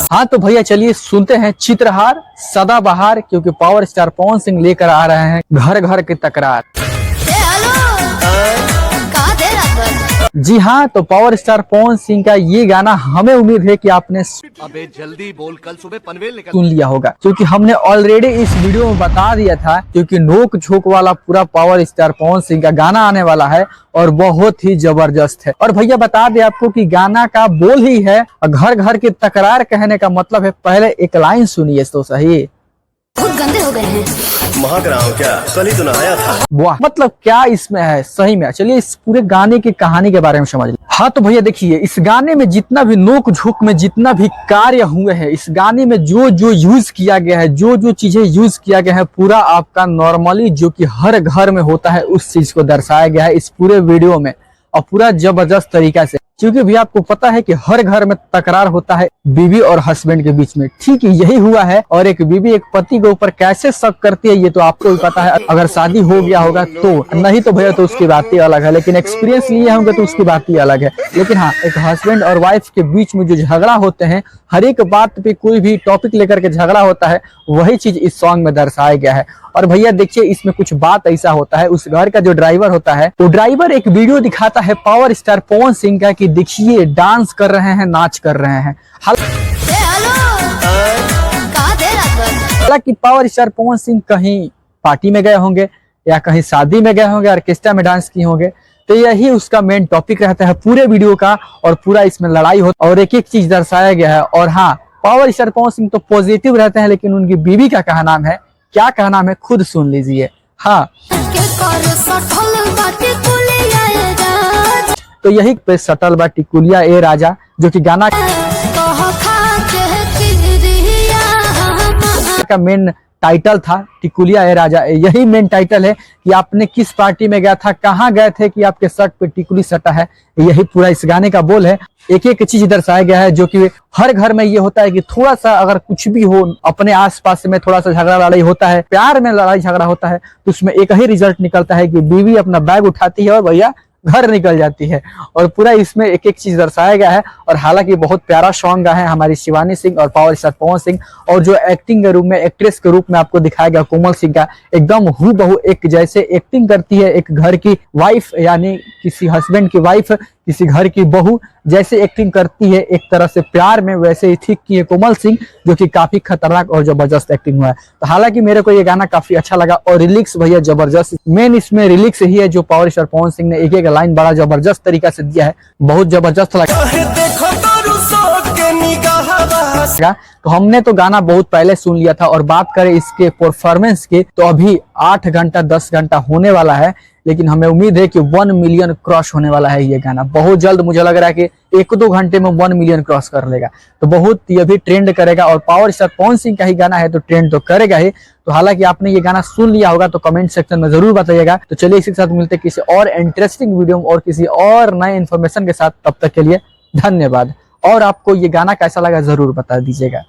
हाँ तो भैया चलिए सुनते हैं चित्रहार सदाबहार, क्योंकि पावर स्टार पवन सिंह लेकर आ रहे हैं घर घर की तकरार। जी हाँ, तो पावर स्टार पवन सिंह का ये गाना हमें उम्मीद है कि आपने अबे जल्दी बोल, कल सुबह पनवेल निकल सुन लिया होगा, क्योंकि हमने ऑलरेडी इस वीडियो में बता दिया था, क्योंकि नोक झोंक वाला पूरा पावर स्टार पवन सिंह का गाना आने वाला है और बहुत ही जबरदस्त है। और भैया बता दे आपको कि गाना का बोल ही है घर घर की तकरार, कहने का मतलब है पहले एक लाइन सुनिए तो सही। बहुत गंदे हो गए हैं। महक रहा हूँ क्या, कल ही तो नहाया था। वाह, मतलब क्या इसमें है सही में। चलिए इस पूरे गाने की कहानी के बारे में समझ लें। हाँ तो भैया देखिए, इस गाने में जितना भी नोक झोंक में जितना भी कार्य हुए हैं, इस गाने में जो जो यूज किया गया है, जो जो चीजें यूज किया गया है, पूरा आपका नॉर्मली जो कि हर घर में होता है उस चीज को दर्शाया गया है इस पूरे वीडियो में, और पूरा जबरदस्त तरीका से। क्योंकि भी आपको पता है कि हर घर में तकरार होता है बीवी और हस्बैंड के बीच में, ठीक यही हुआ है। और एक बीवी एक पति के ऊपर कैसे शक करती है ये तो आपको भी पता है, अगर शादी हो गया होगा तो, नहीं तो भैया तो उसकी बात ही अलग है, लेकिन एक्सपीरियंस लिए होंगे तो उसकी बात ही अलग है। लेकिन हाँ, एक हस्बैंड और वाइफ के बीच में जो झगड़ा होते हैं, हर एक बात पे कोई भी टॉपिक लेकर के झगड़ा होता है, वही चीज इस सॉन्ग में दर्शाया गया है। और भैया देखिए, इसमें कुछ बात ऐसा होता है, उस घर का जो ड्राइवर होता है, वो ड्राइवर एक वीडियो दिखाता है पावर स्टार पवन सिंह का कि देखिए डांस कर रहे हैं, नाच कर रहे हैं। हालांकि पावर स्टार पवन सिंह कहीं पार्टी में गए होंगे या कहीं शादी में गए होंगे, ऑर्केस्ट्रा में डांस किए होंगे, तो यही उसका मेन टॉपिक रहता है पूरे वीडियो का। और पूरा इसमें लड़ाई होता है और एक एक चीज दर्शाया गया है। और हाँ, पावर स्टार पवन सिंह तो पॉजिटिव रहते हैं, लेकिन उनकी बीवी का क्या नाम है, क्या कहना है खुद सुन लीजिए। हाँ तो यही पे सटल बा टिकुलिया ए राजा, जो कि गाना का मेन टाइटल था, टिकुलिया ए राजा। यही मेन टाइटल है कि आपने किस पार्टी में गया था, कहाँ गए थे कि आपके शर्ट पे टिकुली सटा है। यही पूरा इस गाने का बोल है। एक एक चीज दर्शाया गया है, जो कि हर घर में ये होता है कि थोड़ा सा अगर कुछ भी हो, अपने आसपास में थोड़ा सा झगड़ा लड़ाई होता है, प्यार में लड़ाई झगड़ा होता है, तो उसमें एक ही रिजल्ट निकलता है कि बीवी अपना बैग उठाती है और भैया घर निकल जाती है। और पूरा इसमें एक एक चीज दर्शाया गया है। और हालांकि बहुत प्यारा सॉन्ग गा है हमारी शिवानी सिंह और पावर स्टार पवन सिंह। और जो एक्टिंग के रूप में, एक्ट्रेस के रूप में आपको दिखाया गया कोमल सिंह का, एकदम हूबहू एक जैसे एक्टिंग करती है एक घर की वाइफ, यानी किसी हस्बैंड की वाइफ, किसी घर की बहू जैसे एक्टिंग करती है एक तरह से प्यार में, वैसे ही ठीक की है कोमल सिंह, जो कि काफी खतरनाक और जबरदस्त एक्टिंग हुआ है। तो हालांकि मेरे को ये गाना काफी अच्छा लगा। और रिलिक्स भैया जबरदस्त, मेन इसमें रिलिक्स ही है जो पावर स्टार पवन सिंह ने एक एक लाइन बड़ा जबरदस्त तरीका से दिया है, बहुत जबरदस्त लगा। तो हमने तो गाना बहुत पहले सुन लिया था, और बात करें इसके परफॉर्मेंस की तो अभी 8 घंटा 10 घंटा होने वाला है, लेकिन हमें उम्मीद है कि 1 मिलियन क्रॉस होने वाला है ये गाना बहुत जल्द। मुझे लग रहा है कि 1-2 घंटे में 1 मिलियन क्रॉस कर लेगा, तो बहुत ये भी ट्रेंड करेगा। और पावर स्टार पवन सिंह का ही गाना है तो ट्रेंड तो करेगा ही। तो हालांकि आपने ये गाना सुन लिया होगा तो कमेंट सेक्शन में जरूर बताइएगा। तो चलिए इसी के साथ मिलते किसी और इंटरेस्टिंग वीडियो और किसी और नए इन्फॉर्मेशन के साथ। तब तक के लिए धन्यवाद। और आपको ये गाना कैसा लगा जरूर बता दीजिएगा।